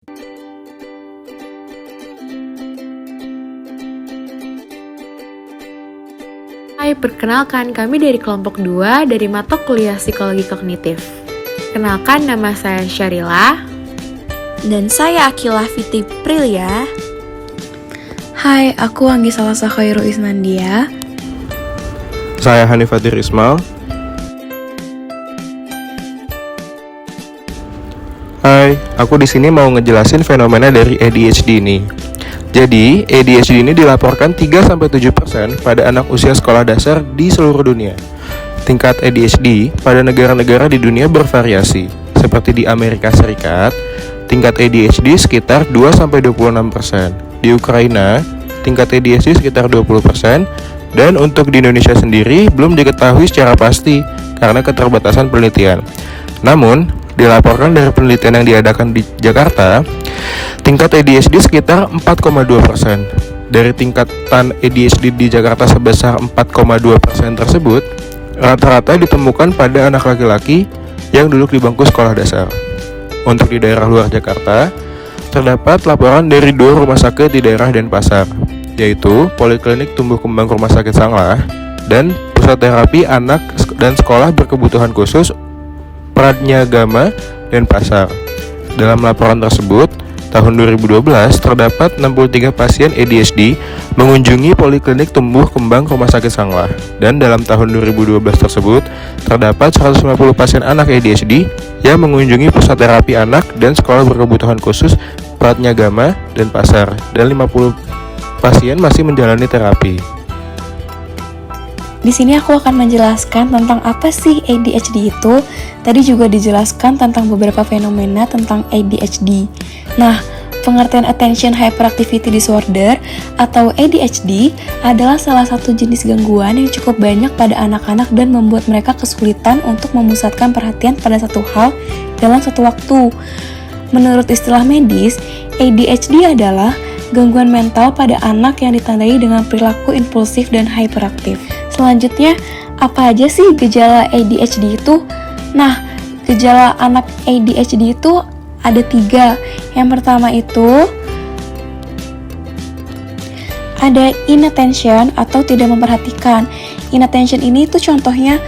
Hai, perkenalkan kami dari kelompok 2 dari mata kuliah Psikologi Kognitif. Kenalkan, nama saya Syarila. Dan saya Akilah Fiti Prilia. Hai, aku Anggi Salasa Khairu Isnandia. Saya Hanifatir Ismail. Hai, aku di sini mau ngejelasin fenomena dari ADHD ini. Jadi, ADHD ini dilaporkan 3-7% pada anak usia sekolah dasar di seluruh dunia. Tingkat ADHD pada negara-negara di dunia bervariasi. Seperti di Amerika Serikat, tingkat ADHD sekitar 2-26%. Di Ukraina, tingkat ADHD sekitar 20%. Dan untuk di Indonesia sendiri, belum diketahui secara pasti karena keterbatasan penelitian. Namun, dilaporkan dari penelitian yang diadakan di Jakarta, tingkat ADHD sekitar 4,2%. Dari tingkatan ADHD di Jakarta sebesar 4,2% tersebut, rata-rata ditemukan pada anak laki-laki yang duduk di bangku sekolah dasar. Untuk di daerah luar Jakarta, terdapat laporan dari 2 rumah sakit di daerah Denpasar, yaitu Poliklinik Tumbuh Kembang Rumah Sakit Sanglah dan Pusat Terapi Anak dan Sekolah Berkebutuhan Khusus Pradnyagama Denpasar. Dalam laporan tersebut, tahun 2012 terdapat 63 pasien ADHD mengunjungi Poliklinik Tumbuh Kembang Rumah Sakit Sanglah, dan dalam tahun 2012 tersebut terdapat 150 pasien anak ADHD yang mengunjungi Pusat Terapi Anak dan Sekolah Berkebutuhan Khusus Pradnyagama Denpasar, dan 50 pasien masih menjalani terapi. Di sini aku akan menjelaskan tentang apa sih ADHD itu. Tadi juga dijelaskan tentang beberapa fenomena tentang ADHD. Nah, pengertian Attention Hyperactivity Disorder atau ADHD adalah salah satu jenis gangguan yang cukup banyak pada anak-anak dan membuat mereka kesulitan untuk memusatkan perhatian pada satu hal dalam satu waktu. Menurut istilah medis, ADHD adalah gangguan mental pada anak yang ditandai dengan perilaku impulsif dan hyperaktif. Selanjutnya, apa aja sih gejala ADHD itu? Nah, gejala anak ADHD itu ada 3. Yang pertama itu ada inattention atau tidak memperhatikan. Inattention ini tuh contohnya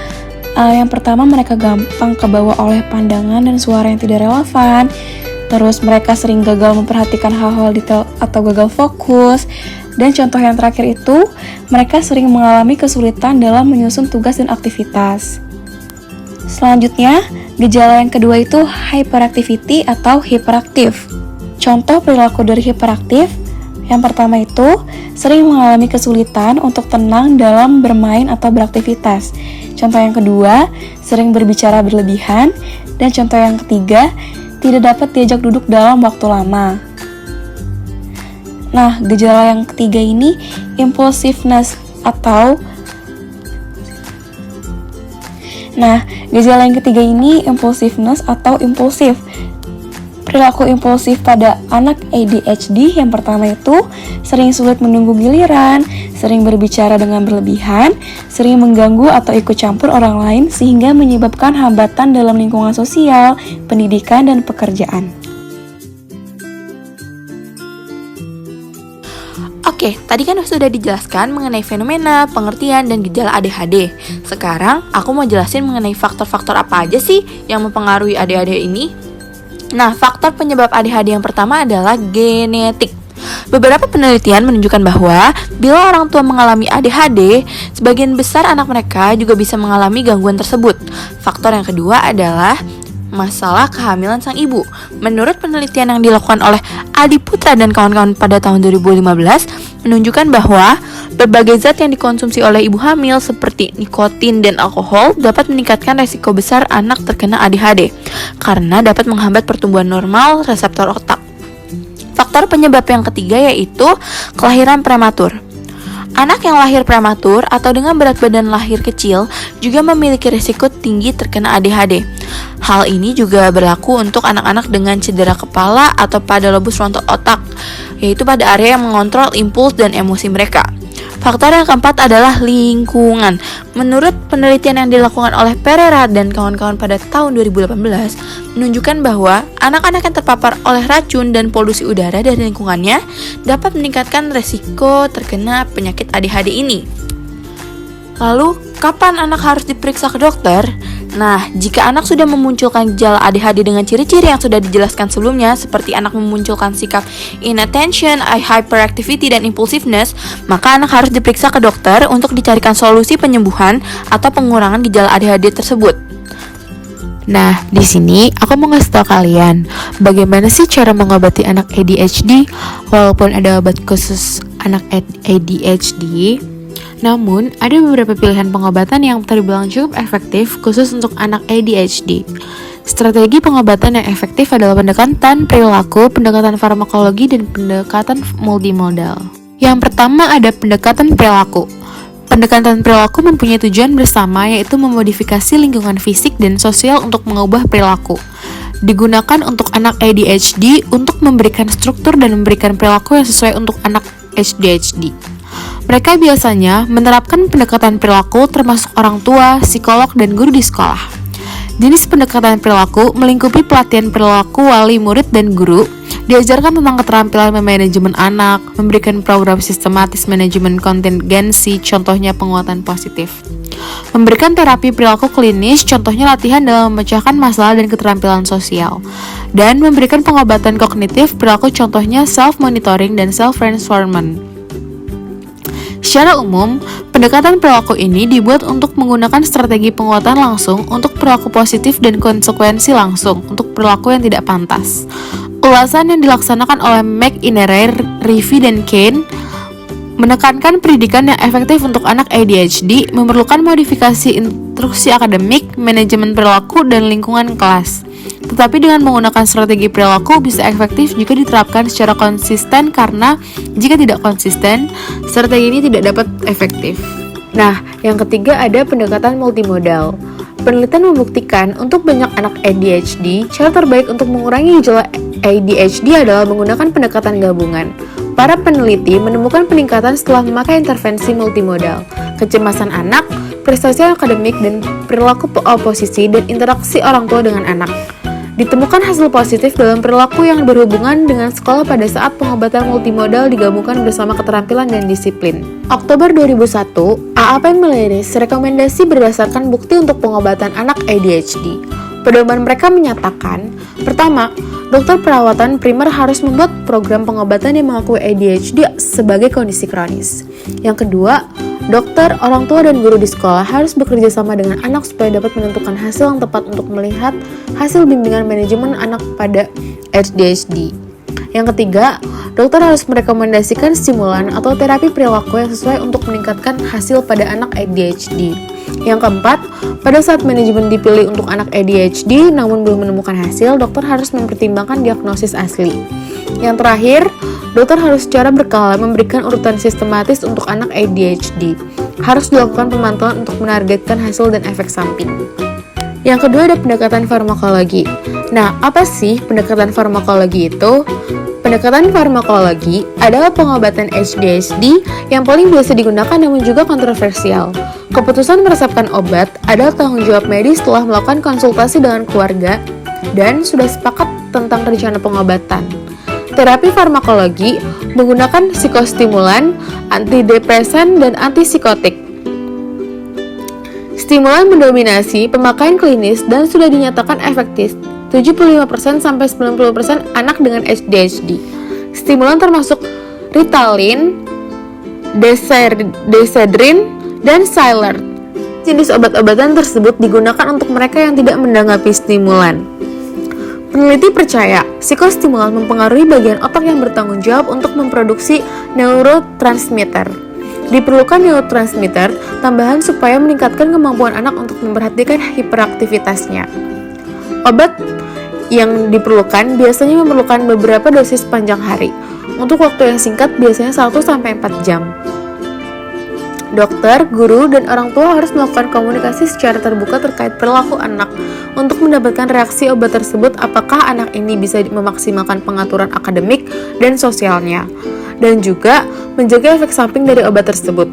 yang pertama, mereka gampang kebawa oleh pandangan dan suara yang tidak relevan. Terus mereka sering gagal memperhatikan hal-hal detail atau gagal fokus. Dan contoh yang terakhir itu, mereka sering mengalami kesulitan dalam menyusun tugas dan aktivitas. Selanjutnya, gejala yang kedua itu hyperactivity atau hiperaktif. Contoh perilaku dari hiperaktif, yang pertama itu sering mengalami kesulitan untuk tenang dalam bermain atau beraktivitas. Contoh yang kedua, sering berbicara berlebihan. Dan contoh yang ketiga, tidak dapat diajak duduk dalam waktu lama. Nah, gejala yang ketiga ini impulsiveness atau impulsif. Perilaku impulsif pada anak ADHD yang pertama itu sering sulit menunggu giliran, sering berbicara dengan berlebihan, sering mengganggu atau ikut campur orang lain sehingga menyebabkan hambatan dalam lingkungan sosial, pendidikan, dan pekerjaan. Oke, tadi kan sudah dijelaskan mengenai fenomena, pengertian, dan gejala ADHD. Sekarang, aku mau jelasin mengenai faktor-faktor apa aja sih yang mempengaruhi ADHD ini. Nah, faktor penyebab ADHD yang pertama adalah genetik. Beberapa penelitian menunjukkan bahwa bila orang tua mengalami ADHD, sebagian besar anak mereka juga bisa mengalami gangguan tersebut. Faktor yang kedua adalah masalah kehamilan sang ibu. Menurut penelitian yang dilakukan oleh Adi Putra dan kawan-kawan pada tahun 2015 menunjukkan bahwa berbagai zat yang dikonsumsi oleh ibu hamil seperti nikotin dan alkohol dapat meningkatkan resiko besar anak terkena ADHD karena dapat menghambat pertumbuhan normal reseptor otak. Faktor penyebab yang ketiga yaitu kelahiran prematur. Anak yang lahir prematur atau dengan berat badan lahir kecil juga memiliki risiko tinggi terkena ADHD. Hal ini juga berlaku untuk anak-anak dengan cedera kepala atau pada lobus frontal otak, yaitu pada area yang mengontrol impuls dan emosi mereka. Faktor yang keempat adalah lingkungan. Menurut penelitian yang dilakukan oleh Pereira dan kawan-kawan pada tahun 2018, menunjukkan bahwa anak-anak yang terpapar oleh racun dan polusi udara dari lingkungannya dapat meningkatkan resiko terkena penyakit ADHD ini. Lalu, kapan anak harus diperiksa ke dokter? Nah, jika anak sudah memunculkan gejala ADHD dengan ciri-ciri yang sudah dijelaskan sebelumnya, seperti anak memunculkan sikap inattention, hyperactivity, dan impulsiveness, maka anak harus diperiksa ke dokter untuk dicarikan solusi penyembuhan atau pengurangan gejala ADHD tersebut. Nah, di sini aku mau ngasih tau kalian bagaimana sih cara mengobati anak ADHD. Walaupun ada obat khusus anak ADHD, namun, ada beberapa pilihan pengobatan yang terbilang cukup efektif khusus untuk anak ADHD. Strategi pengobatan yang efektif adalah pendekatan perilaku, pendekatan farmakologi, dan pendekatan multimodal. Yang pertama ada pendekatan perilaku. Pendekatan perilaku mempunyai tujuan bersama, yaitu memodifikasi lingkungan fisik dan sosial untuk mengubah perilaku. Digunakan untuk anak ADHD untuk memberikan struktur dan memberikan perilaku yang sesuai untuk anak ADHD. Mereka biasanya menerapkan pendekatan perilaku termasuk orang tua, psikolog, dan guru di sekolah. Jenis pendekatan perilaku melingkupi pelatihan perilaku wali murid dan guru, diajarkan tentang keterampilan memanajemen anak, memberikan program sistematis manajemen kontingensi, contohnya penguatan positif. Memberikan terapi perilaku klinis, contohnya latihan dalam memecahkan masalah dan keterampilan sosial. Dan memberikan pengobatan kognitif perilaku, contohnya self-monitoring dan self-transformation. Secara umum, pendekatan perilaku ini dibuat untuk menggunakan strategi penguatan langsung untuk perilaku positif dan konsekuensi langsung untuk perilaku yang tidak pantas. Ulasan yang dilaksanakan oleh McInerney, Rivi, dan Kane menekankan pendidikan yang efektif untuk anak ADHD memerlukan modifikasi instruksi akademik, manajemen perilaku, dan lingkungan kelas. Tetapi dengan menggunakan strategi perilaku bisa efektif jika diterapkan secara konsisten, karena jika tidak konsisten, strategi ini tidak dapat efektif. Nah, yang ketiga ada pendekatan multimodal. Penelitian membuktikan untuk banyak anak ADHD, cara terbaik untuk mengurangi gejala ADHD adalah menggunakan pendekatan gabungan. Para peneliti menemukan peningkatan setelah memakai intervensi multimodal, kecemasan anak, prestasi akademik, dan perilaku oposisi dan interaksi orang tua dengan anak. Ditemukan hasil positif dalam perilaku yang berhubungan dengan sekolah pada saat pengobatan multimodal digabungkan bersama keterampilan dan disiplin. Oktober 2001, AAP merilis rekomendasi berdasarkan bukti untuk pengobatan anak ADHD. Pedoman mereka menyatakan, pertama, dokter perawatan primer harus membuat program pengobatan yang mengakui ADHD sebagai kondisi kronis. Yang kedua, dokter, orang tua, dan guru di sekolah harus bekerja sama dengan anak supaya dapat menentukan hasil yang tepat untuk melihat hasil bimbingan manajemen anak pada ADHD. Yang ketiga, dokter harus merekomendasikan stimulan atau terapi perilaku yang sesuai untuk meningkatkan hasil pada anak ADHD. Yang keempat, pada saat manajemen dipilih untuk anak ADHD namun belum menemukan hasil, dokter harus mempertimbangkan diagnosis asli. Yang terakhir, dokter harus secara berkala memberikan urutan sistematis untuk anak ADHD. Harus dilakukan pemantauan untuk menargetkan hasil dan efek samping. Yang kedua ada pendekatan farmakologi. Nah, apa sih pendekatan farmakologi itu? Pendekatan farmakologi adalah pengobatan ADHD yang paling biasa digunakan namun juga kontroversial. Keputusan meresepkan obat adalah tanggung jawab medis setelah melakukan konsultasi dengan keluarga dan sudah sepakat tentang rencana pengobatan. Terapi farmakologi menggunakan psikostimulan, antidepresan, dan antipsikotik. Stimulan mendominasi pemakaian klinis dan sudah dinyatakan efektif 75% sampai 90% anak dengan ADHD. Stimulan termasuk Ritalin, Desedrin, dan Xylert. Jenis obat-obatan tersebut digunakan untuk mereka yang tidak menanggapi stimulan. Peneliti percaya, psikostimulan mempengaruhi bagian otak yang bertanggung jawab untuk memproduksi neurotransmitter. Diperlukan neurotransmitter tambahan supaya meningkatkan kemampuan anak untuk memperhatikan hiperaktivitasnya. Obat yang diperlukan biasanya memerlukan beberapa dosis sepanjang hari. Untuk waktu yang singkat biasanya 1-4 jam. Dokter, guru, dan orang tua harus melakukan komunikasi secara terbuka terkait perilaku anak untuk mendapatkan reaksi obat tersebut, apakah anak ini bisa memaksimalkan pengaturan akademik dan sosialnya. dan juga menjaga efek samping dari obat tersebut.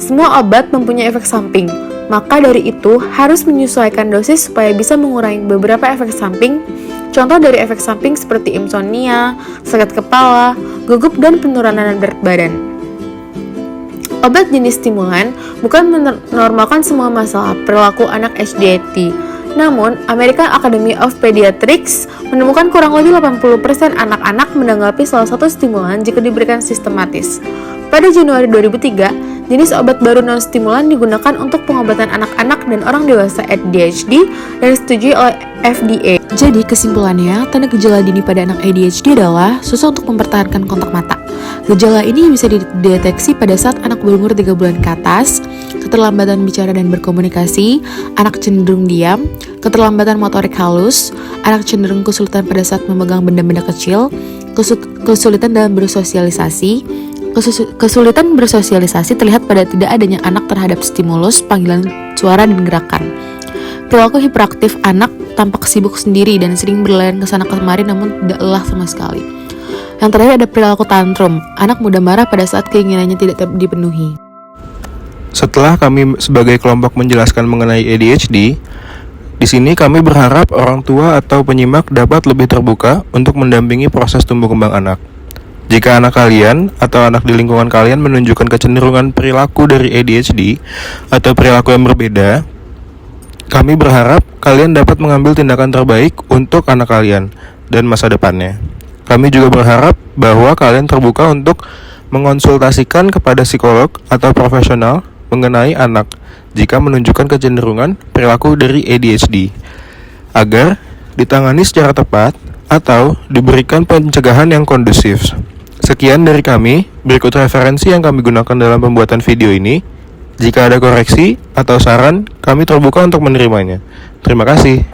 Semua obat mempunyai efek samping, maka dari itu harus menyesuaikan dosis supaya bisa mengurangi beberapa efek samping. Contoh dari efek samping seperti insomnia, sakit kepala, gugup, dan penurunan berat badan. Obat jenis stimulan bukan menormalkan semua masalah perilaku anak ADHD. Namun, American Academy of Pediatrics menemukan kurang lebih 80% anak-anak menanggapi salah satu stimulan jika diberikan sistematis. Pada Januari 2003, jenis obat baru non-stimulan digunakan untuk pengobatan anak-anak dan orang dewasa ADHD dan disetujui oleh FDA. Jadi kesimpulannya, tanda gejala dini pada anak ADHD adalah susah untuk mempertahankan kontak mata. Gejala ini bisa dideteksi pada saat anak berumur 3 bulan ke atas, keterlambatan bicara dan berkomunikasi, anak cenderung diam, keterlambatan motorik halus, anak cenderung kesulitan pada saat memegang benda-benda kecil, kesulitan dalam bersosialisasi. Kesulitan bersosialisasi terlihat pada tidak adanya anak terhadap stimulus, panggilan suara, dan gerakan. Perilaku hiperaktif anak tampak sibuk sendiri dan sering berlarian ke sana kemari namun tidak lelah sama sekali. Yang terakhir ada perilaku tantrum. Anak mudah marah pada saat keinginannya tidak dipenuhi. Setelah kami sebagai kelompok menjelaskan mengenai ADHD, di sini kami berharap orang tua atau penyimak dapat lebih terbuka untuk mendampingi proses tumbuh kembang anak. Jika anak kalian atau anak di lingkungan kalian menunjukkan kecenderungan perilaku dari ADHD atau perilaku yang berbeda, kami berharap kalian dapat mengambil tindakan terbaik untuk anak kalian dan masa depannya. Kami juga berharap bahwa kalian terbuka untuk mengonsultasikan kepada psikolog atau profesional mengenai anak jika menunjukkan kecenderungan perilaku dari ADHD, agar ditangani secara tepat atau diberikan pencegahan yang kondusif. Sekian dari kami, berikut referensi yang kami gunakan dalam pembuatan video ini. Jika ada koreksi atau saran, kami terbuka untuk menerimanya. Terima kasih.